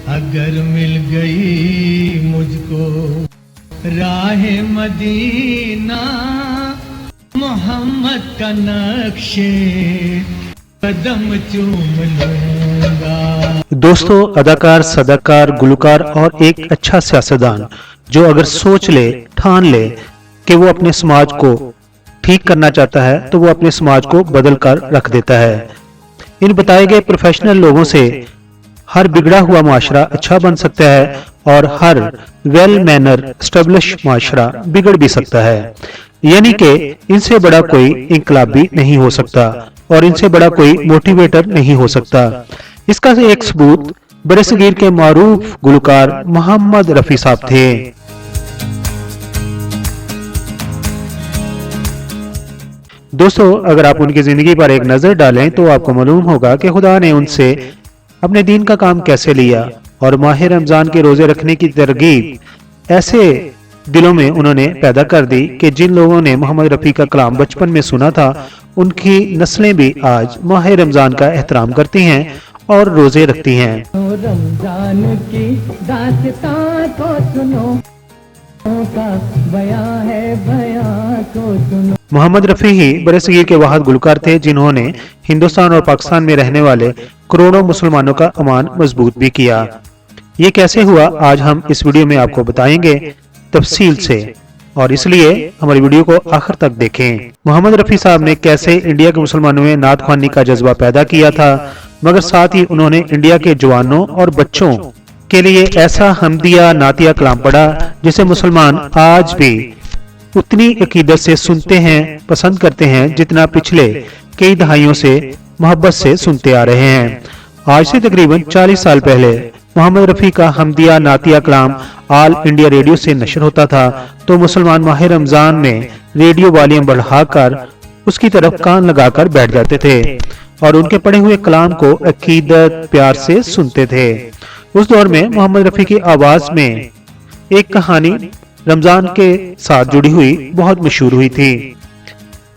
अगर मिल गई मुझको राह मदीना मोहम्मद का नक्शे कदम चूम लूंगा। दोस्तों, अदाकार, सदाकार, गुलकार और एक अच्छा सियासतदान जो अगर सोच ले, ठान ले कि वो अपने समाज को ठीक करना चाहता है तो वो अपने समाज को बदल कर रख देता है। इन बताए गए प्रोफेशनल लोगों से हर बिगड़ा हुआ माशरा अच्छा बन सकता है और हर वेल मैनर स्टेब्लिश माशरा बिगड़ भी सकता है। यानी कि इनसे बड़ा कोई इंकलाबी नहीं हो सकता और इनसे बड़ा कोई मोटिवेटर नहीं हो सकता। इसका एक सबूत बरसगीर के मारूफ गुलकार मोहम्मद रफी साहब थे। दोस्तों, अगर आप उनकी जिंदगी पर एक नजर डालें तो आपको मालूम होगा कि खुदा ने उनसे अपने दीन का काम कैसे लिया और माह रमजान के रोजे रखने की तरगीब ऐसे दिलों में उन्होंने पैदा कर दी कि जिन लोगों ने मोहम्मद रफी का कलाम बचपन में सुना था उनकी नस्लें भी आज माह रमजान का एहतराम करती हैं और रोजे रखती हैं। रमजान की दास्तां को सुनो का बयां है, बयां को सुनो। मोहम्मद रफी ही बरसगीर के वाहिद गुलकार थे जिन्होंने हिंदुस्तान और पाकिस्तान में रहने वाले करोड़ों मुसलमानों का अमान मजबूत भी किया। ये कैसे हुआ आज हम इस वीडियो में आपको बताएंगे तफसील से, और इसलिए हमारी वीडियो को आखिर तक देखें। मोहम्मद रफी साहब ने कैसे इंडिया के मुसलमानों में नात ख्वानी का जज्बा पैदा किया था, मगर साथ ही उन्होंने इंडिया के जवानों और बच्चों के लिए ऐसा हमदिया नातिया कलाम पढ़ा जिसे मुसलमान आज भी उतनी अकीदत से सुनते हैं, पसंद करते हैं जितना पिछले कई दहाइयों से मोहब्बत से सुनते आ रहे हैं। आज से तकरीबन 40 साल पहले मोहम्मद रफी का हमदिया नातिया कलाम ऑल इंडिया रेडियो से नशर होता था तो मुसलमान माह रमजान में रेडियो वॉल्यूम बढ़ाकर उसकी तरफ कान लगाकर बैठ जाते थे और उनके पढ़े हुए कलाम को अकीदत प्यार से सुनते थे। उस दौर में मोहम्मद रफी की आवाज में एक कहानी रमजान के साथ जुड़ी हुई बहुत मशहूर हुई थी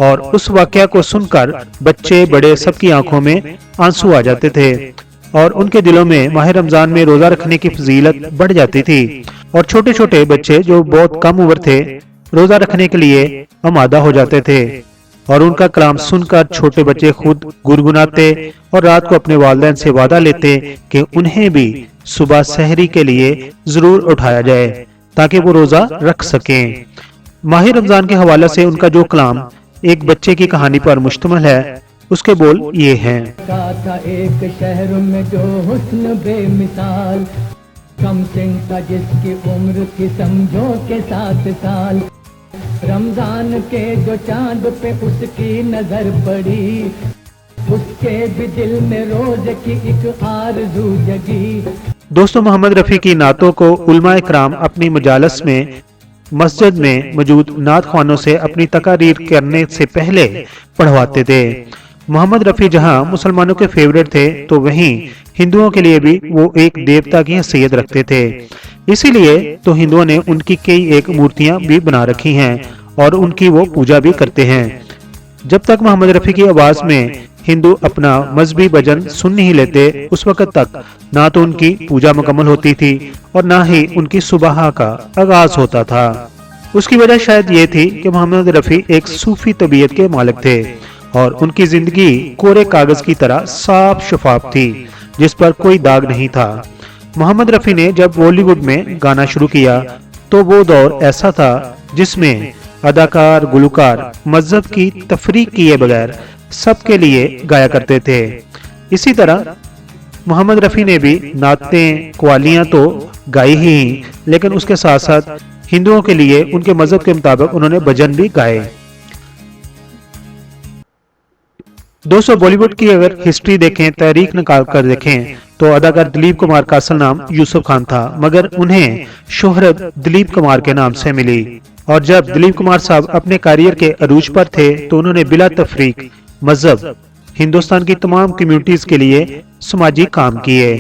और उस वाकया को सुनकर बच्चे बड़े सबकी आंखों में आंसू आ जाते थे और उनके दिलों में माह रमजान में रोजा रखने की फजीलत बढ़ जाती थी और छोटे छोटे बच्चे जो बहुत कम उम्र थे रोजा रखने के लिए आमादा हो जाते थे और उनका कलाम सुनकर छोटे बच्चे खुद गुनगुनाते और रात को अपने वालिदैन से वादा लेते कि उन्हें भी सुबह सहरी के लिए जरूर उठाया जाए ताकि वो रोजा रख सकें। माह रमजान के हवाले से उनका जो कलाम एक बच्चे की कहानी पर मुश्तमिल है उसके बोल ये हैं। था एक शहर में जो हुस्न बेमिसाल, कम सिन था जिसकी उम्र की समझो के 7 साल। रमजान के जो चांद पे उसकी नजर पड़ी, उसके भी दिल में रोज की एक आरज़ू जगी। दोस्तों, मोहम्मद रफी की नातों को उलमा इकराम अपनी मजालस में मस्जिद में मौजूद नात ख्वानों से अपनी तकारीर करने से पहले पढ़वाते थे। मोहम्मद रफी जहां मुसलमानों के फेवरेट थे तो वहीं हिंदुओं के लिए भी वो एक देवता की हैसियत रखते थे। इसीलिए तो हिंदुओं ने उनकी कई एक मूर्तियां भी बना रखी हैं और उनकी वो पूजा भी करते हैं। जब तक मोहम्मद रफी की आवाज में हिंदू अपना मजहबी भजन सुन नहीं लेते उस वक्त तक ना तो उनकी पूजा मुकम्मल होती थी और ना ही उनकी सुबह का आगाज होता था। उसकी वजह शायद ये थी कि मोहम्मद रफी एक सूफी तबीयत के मालिक थे और उनकी जिंदगी कोरे कागज की तरह साफ शफाफ थी जिस पर कोई दाग नहीं था। मोहम्मद रफी ने जब बॉलीवुड में गाना शुरू किया तो वो दौर ऐसा था जिसमें अदाकार, गुलकार मजहब की तफरीक किए बगैर सबके लिए गाया करते थे। इसी तरह मोहम्मद रफी ने भी नातें कवालियां तो गाई ही लेकिन उसके साथ साथ हिंदुओं के लिए उनके मजहब के मुताबिक उन्होंने भजन भी गाए। दोस्तों, बॉलीवुड की अगर हिस्ट्री देखें, तारीख निकाल कर देखें तो अदाकार दिलीप कुमार का असल नाम यूसुफ खान था मगर उन्हें शोहरत दिलीप कुमार के नाम से मिली और जब दिलीप कुमार साहब अपने करियर के अरूज पर थे तो उन्होंने बिला तफरीक मजहब हिंदुस्तान की तमाम कम्युनिटीज के लिए समाजी काम किए।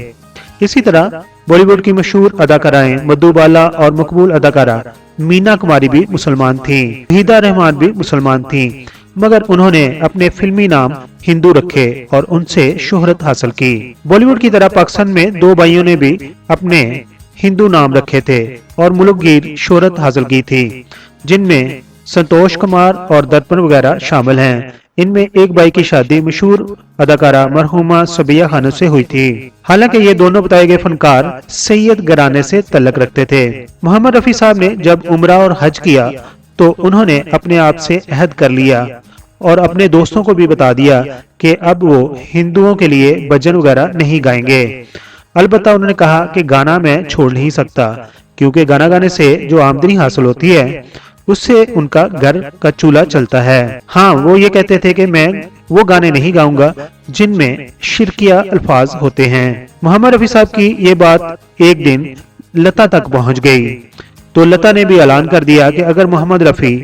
इसी तरह बॉलीवुड की मशहूर अदाकाराएं मधुबाला और मकबूल अदाकारा मीना कुमारी भी मुसलमान थीं, वहीदा रहमान भी मुसलमान थीं। मगर उन्होंने अपने फिल्मी नाम हिंदू रखे और उनसे शोहरत हासिल की। बॉलीवुड की तरह पाकिस्तान में दो भाइयों ने भी अपने हिंदू नाम रखे थे और मुल्कगीर शोहरत हासिल की थी, जिनमें संतोष कुमार और दर्पण वगैरह शामिल हैं। इनमें एक भाई की शादी मशहूर अदाकारा मरहुमा सबिया खानम से हुई थी। हालांकि ये दोनों बताए गए फनकार सैयद घराने से तल्लक रखते थे। मोहम्मद रफी साहब ने जब उम्रा और हज किया तो उन्होंने अपने आप से अहद कर लिया और अपने दोस्तों को भी बता दिया कि अब वो हिंदुओं के लिए भजन वगैरह नहीं गाएंगे। अलबत्ता उन्होंने कहा कि गाना मैं छोड़ नहीं सकता, क्योंकि गाना गाने से जो आमदनी हासिल होती है उससे उनका घर का चूल्हा चलता है। हाँ, वो ये कहते थे कि मैं वो गाने नहीं गाऊंगा जिनमें शिरकिया अल्फाज होते हैं। मोहम्मद रफी साहब की ये बात एक दिन लता तक पहुंच गई तो लता ने भी ऐलान कर दिया कि अगर मोहम्मद रफी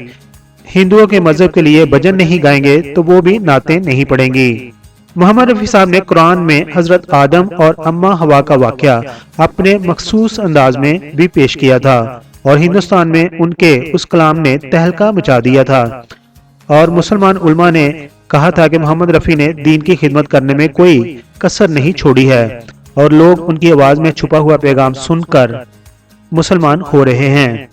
हिंदुओं के मजहब के लिए भजन नहीं गाएंगे तो वो भी नाते नहीं पढ़ेंगी। मोहम्मद रफी साहब ने कुरान में हजरत आदम और अम्मा हवा का वाकया अपने मखसूस अंदाज में भी पेश किया था और हिंदुस्तान में उनके उस कलाम ने तहलका मचा दिया था और मुसलमान उलमा ने कहा था कि मोहम्मद रफी ने दीन की खिदमत करने में कोई कसर नहीं छोड़ी है और लोग उनकी आवाज में छुपा हुआ पैगाम सुनकर मुसलमान हो रहे हैं।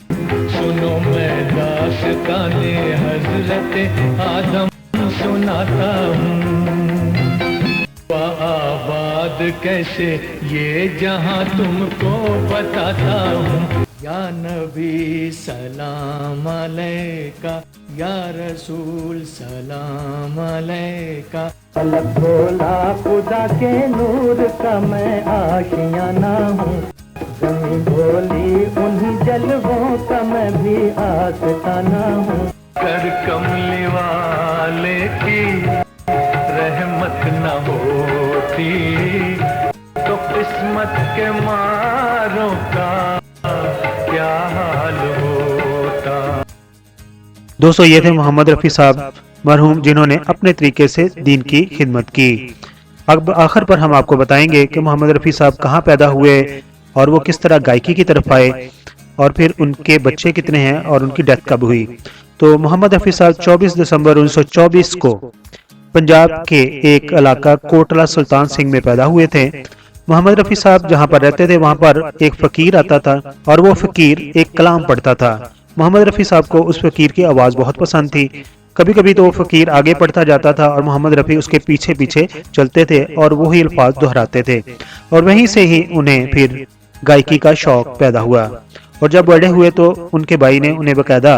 सुनो मैं दास्ताने हजरत आदम सुनाता हूँ, आबाद कैसे ये जहां तुमको बताता हूँ। या नबी सलाम अलैका, या रसूल सलाम अलैका। पलक खोला खुदा के नूर का मैं आशियाना हूँ, ज़मीं बोली उन्हीं जलवों का मैं भी आस्ताना हूँ। कर कमली वाले की रहमत न होती तो किस्मत के मारों का क्या हाल होता। दोस्तों, ये थे मोहम्मद रफी साहब मरहूम, जिन्होंने अपने तरीके से दीन की खिदमत की। अब आखिर पर हम आपको बताएंगे कि मोहम्मद रफी साहब कहाँ पैदा हुए और वो किस तरह गायकी की तरफ आए और फिर उनके बच्चे कितने हैं और उनकी डेथ कब हुई। तो मोहम्मद रफी साहब 24 दिसंबर 1924 को पंजाब के एक इलाका कोटला सुल्तान सिंह में पैदा हुए थे। मोहम्मद रफी साहब जहाँ पर रहते थे वहाँ पर एक फकीर आता था और वो फकीर एक कलाम पढ़ता था। मोहम्मद रफी साहब को उस फकीर की आवाज़ बहुत पसंद थी। कभी कभी तो वो फकीर आगे पढ़ता जाता था और मोहम्मद रफी उसके पीछे पीछे चलते थे और वही अल्फाज दोहराते थे और वहीं से ही उन्हें फिर गायकी का शौक पैदा हुआ और जब बड़े हुए तो उनके भाई ने उन्हें बाकायदा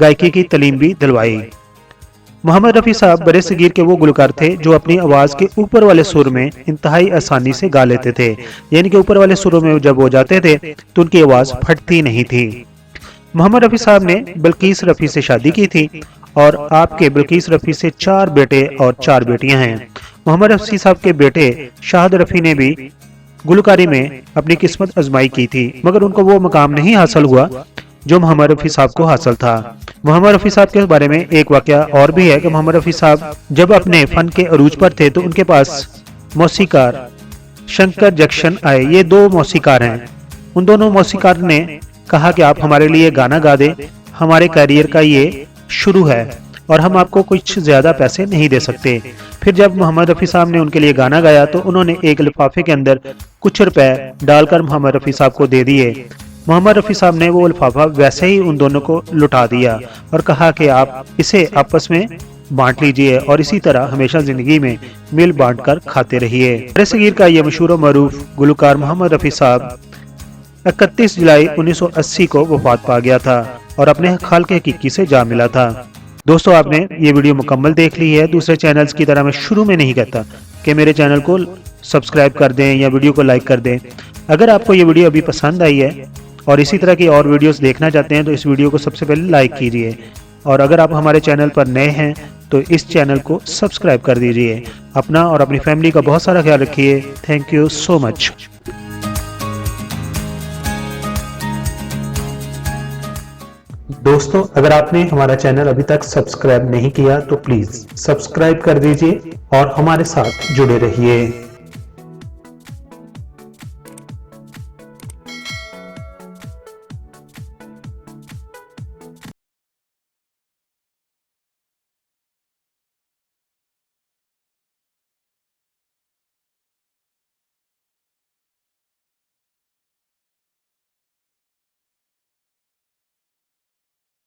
गायकी की तालीम भी दिलवाई। मोहम्मद रफी साहब बड़े सगीर के वो गुलकार थे जो अपनी आवाज के ऊपर वाले सुर में इंतहाई आसानी से गा लेते थे, यानी कि ऊपर वाले सुरों में जब वो जाते थे तो उनकी आवाज फटती नहीं थी। मोहम्मद रफी साहब ने बल्कीस रफी से शादी की थी और आपके बल्कीस रफी से 4 बेटे और 4 बेटियां हैं। मोहम्मद रफी साहब के बेटे शाहद रफी ने भी गुलकारी में अपनी किस्मत आजमाई की थी, मगर उनको वो मकाम नहीं हासिल हुआ जो मोहम्मद रफी साहब को हासिल था। मोहम्मद रफी साहब के बारे में एक वाकया और भी है कि मोहम्मद रफी साहब जब अपने फन के अरूज पर थे तो उनके पास मौसीकार शंकर जक्शन आए। ये 2 मौसीकार हैं। उन दोनों मौसीकार ने कहा कि आप हमारे लिए गाना गा दें, हमारे करियर का ये शुरू है और हम आपको कुछ ज्यादा पैसे नहीं दे सकते। फिर जब मोहम्मद रफी साहब ने उनके लिए गाना गाया तो उन्होंने एक लिफाफे के अंदर कुछ रुपए डालकर मोहम्मद रफी साहब को दे दिए। मोहम्मद रफी साहब ने वो लिफाफा वैसे ही उन दोनों को लुटा दिया और कहा कि आप इसे आपस में बांट लीजिए और इसी तरह हमेशा जिंदगी में मिल बांट कर खाते रहिए। बड़े सगीर का ये मशहूर और मरूफ गुलकार मोहम्मद रफी साहब 31 जुलाई 1980 को वफात पा गया था और अपने खाल के हकीकी से जा मिला था। दोस्तों, आपने ये वीडियो मुकम्मल देख ली है। दूसरे चैनल्स की तरह मैं शुरू में नहीं कहता कि मेरे चैनल को सब्सक्राइब कर दें या वीडियो को लाइक कर दें। अगर आपको ये वीडियो अभी पसंद आई है और इसी तरह की और वीडियोस देखना चाहते हैं तो इस वीडियो को सबसे पहले लाइक कीजिए और अगर आप हमारे चैनल पर नए हैं तो इस चैनल को सब्सक्राइब कर दीजिए। अपना और अपनी फैमिली का बहुत सारा ख्याल रखिए। Thank you so much. दोस्तों, अगर आपने हमारा चैनल अभी तक सब्सक्राइब नहीं किया तो प्लीज सब्सक्राइब कर दीजिए और हमारे साथ जुड़े रहिए।